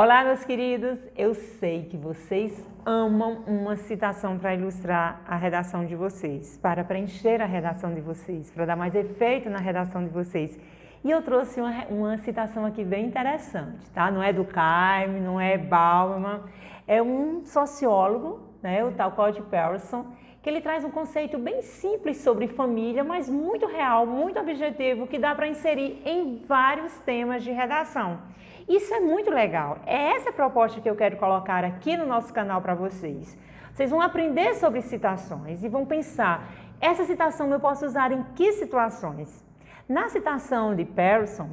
Olá, meus queridos! Eu sei que vocês amam uma citação para ilustrar a redação de vocês, para preencher a redação de vocês, para dar mais efeito na redação de vocês. E eu trouxe uma citação aqui bem interessante, tá? Não é do Durkheim, não é Bauman, é um sociólogo, né, o tal Codd Pearson, que ele traz um conceito bem simples sobre família, mas muito real, muito objetivo, que dá para inserir em vários temas de redação. Isso é muito legal. É essa a proposta que eu quero colocar aqui no nosso canal para vocês. Vocês vão aprender sobre citações e vão pensar, essa citação eu posso usar em que situações? Na citação de Pearson,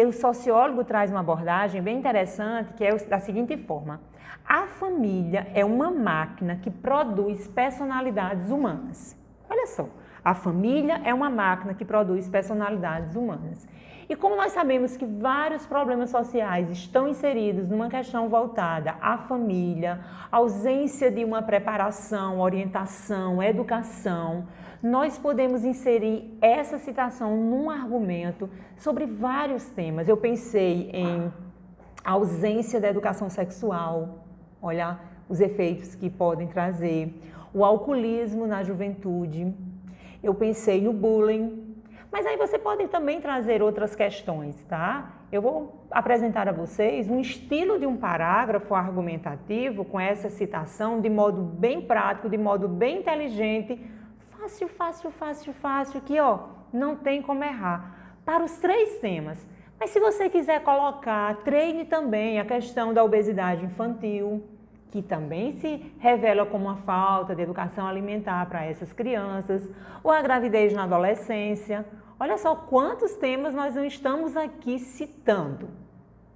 o sociólogo traz uma abordagem bem interessante, que é da seguinte forma: a família é uma máquina que produz personalidades humanas. Olha só, a família é uma máquina que produz personalidades humanas. E como nós sabemos que vários problemas sociais estão inseridos numa questão voltada à família, ausência de uma preparação, orientação, educação, nós podemos inserir essa citação num argumento sobre vários temas. Eu pensei em ausência da educação sexual, olha os efeitos que podem trazer, o alcoolismo na juventude, eu pensei no bullying, mas aí você pode também trazer outras questões, tá? Eu vou apresentar a vocês um estilo de um parágrafo argumentativo com essa citação de modo bem prático, de modo bem inteligente, fácil, que ó, não tem como errar, para os três temas. Mas se você quiser colocar, treine também a questão da obesidade infantil, que também se revela como uma falta de educação alimentar para essas crianças, ou a gravidez na adolescência. Olha só quantos temas nós não estamos aqui citando.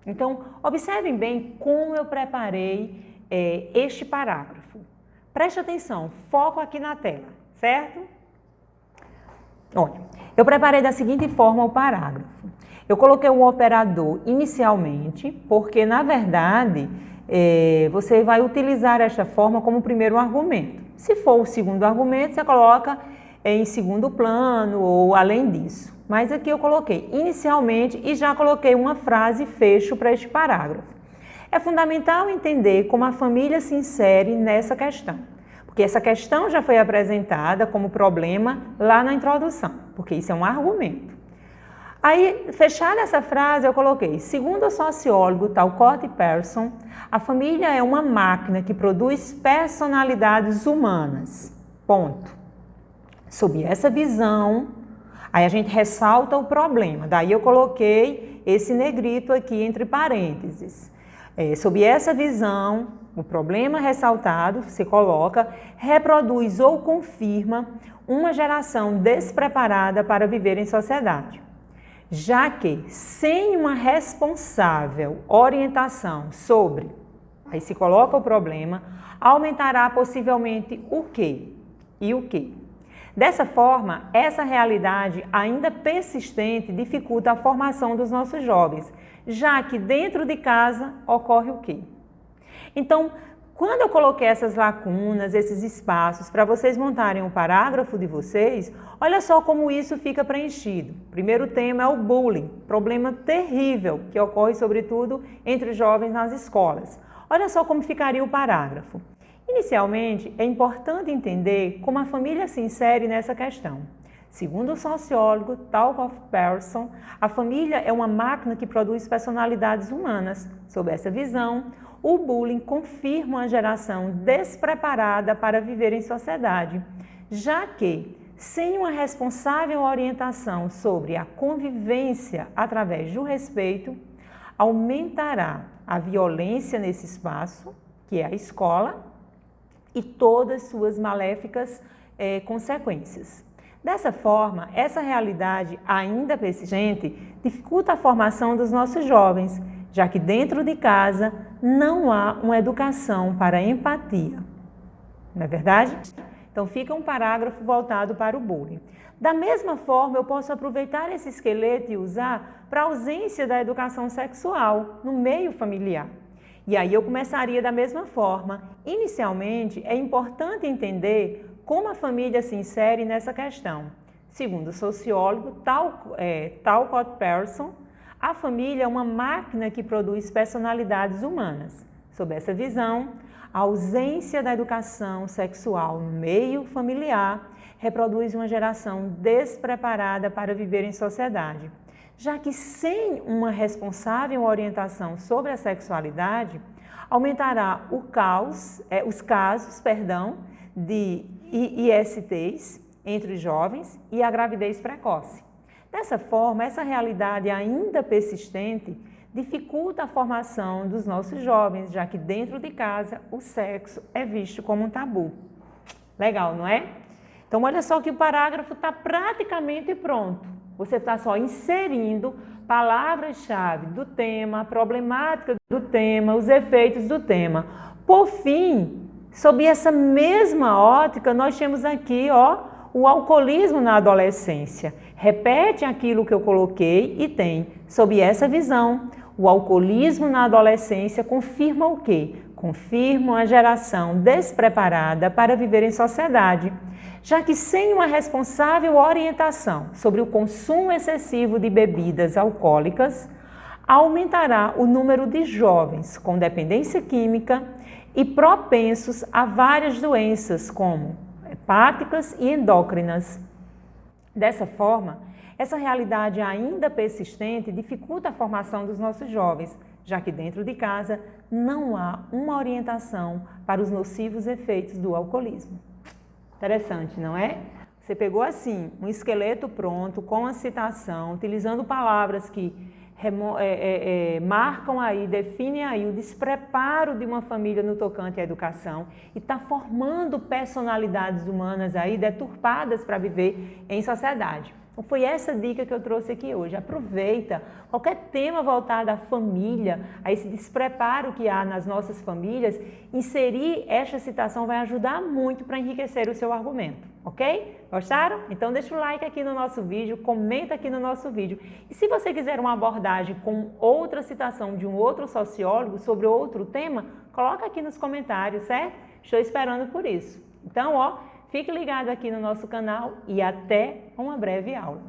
Então, observem bem como eu preparei este parágrafo. Preste atenção, foco aqui na tela, certo? Olha, eu preparei da seguinte forma o parágrafo. Eu coloquei um operador inicialmente, porque na verdade você vai utilizar esta forma como primeiro argumento. Se for o segundo argumento, você coloca em segundo plano ou além disso. Mas aqui eu coloquei inicialmente e já coloquei uma frase fecho para este parágrafo. É fundamental entender como a família se insere nessa questão, porque essa questão já foi apresentada como problema lá na introdução, porque isso é um argumento. Aí, fechada essa frase, eu coloquei, segundo o sociólogo tal Codd Pearson, a família é uma máquina que produz personalidades humanas. Ponto. Sob essa visão, aí a gente ressalta o problema. Daí eu coloquei esse negrito aqui entre parênteses. Sob essa visão, o problema ressaltado, você coloca, reproduz ou confirma uma geração despreparada para viver em sociedade. Já que, sem uma responsável orientação sobre, aí se coloca o problema, aumentará possivelmente o quê e o quê? Dessa forma, essa realidade ainda persistente dificulta a formação dos nossos jovens, já que dentro de casa ocorre o quê? Então, quando eu coloquei essas lacunas, esses espaços, para vocês montarem o parágrafo de vocês, olha só como isso fica preenchido. O primeiro tema é o bullying, problema terrível que ocorre sobretudo entre jovens nas escolas. Olha só como ficaria o parágrafo. Inicialmente, é importante entender como a família se insere nessa questão. Segundo o sociólogo tal Codd Pearson, a família é uma máquina que produz personalidades humanas. Sob essa visão, o bullying confirma uma geração despreparada para viver em sociedade, já que, sem uma responsável orientação sobre a convivência através do respeito, aumentará a violência nesse espaço, que é a escola, e todas suas maléficas consequências. Dessa forma, essa realidade ainda persistente dificulta a formação dos nossos jovens, já que dentro de casa não há uma educação para a empatia. Não é verdade? Então fica um parágrafo voltado para o bullying. Da mesma forma, eu posso aproveitar esse esqueleto e usar para a ausência da educação sexual no meio familiar. E aí eu começaria da mesma forma. Inicialmente, é importante entender como a família se insere nessa questão. Segundo o sociólogo tal Codd Pearson, A família é uma máquina que produz personalidades humanas. Sob essa visão, a ausência da educação sexual no meio familiar reproduz uma geração despreparada para viver em sociedade, já que sem uma responsável orientação sobre a sexualidade, aumentará os casos de ISTs entre os jovens e a gravidez precoce. Dessa forma, essa realidade ainda persistente dificulta a formação dos nossos jovens, já que dentro de casa o sexo é visto como um tabu. Legal, não é? Então, olha só que o parágrafo está praticamente pronto. Você está só inserindo palavras-chave do tema, a problemática do tema, os efeitos do tema. Por fim, sob essa mesma ótica, nós temos aqui, o alcoolismo na adolescência. Repete aquilo que eu coloquei e tem, sob essa visão, o alcoolismo na adolescência confirma o quê? Confirma uma geração despreparada para viver em sociedade, já que sem uma responsável orientação sobre o consumo excessivo de bebidas alcoólicas, aumentará o número de jovens com dependência química e propensos a várias doenças, como hepáticas e endócrinas. Dessa forma, essa realidade ainda persistente dificulta a formação dos nossos jovens, já que dentro de casa não há uma orientação para os nocivos efeitos do alcoolismo. Interessante, não é? Você pegou assim, um esqueleto pronto, com a citação, utilizando palavras que marcam aí, definem aí o despreparo de uma família no tocante à educação e está formando personalidades humanas aí deturpadas para viver em sociedade. Então foi essa dica que eu trouxe aqui hoje. Aproveita qualquer tema voltado à família, a esse despreparo que há nas nossas famílias, inserir esta citação vai ajudar muito para enriquecer o seu argumento, ok? Gostaram? Então deixa o like aqui no nosso vídeo, comenta aqui no nosso vídeo. E se você quiser uma abordagem com outra citação de um outro sociólogo sobre outro tema, coloca aqui nos comentários, certo? Estou esperando por isso. Então, fique ligado aqui no nosso canal e até uma breve aula.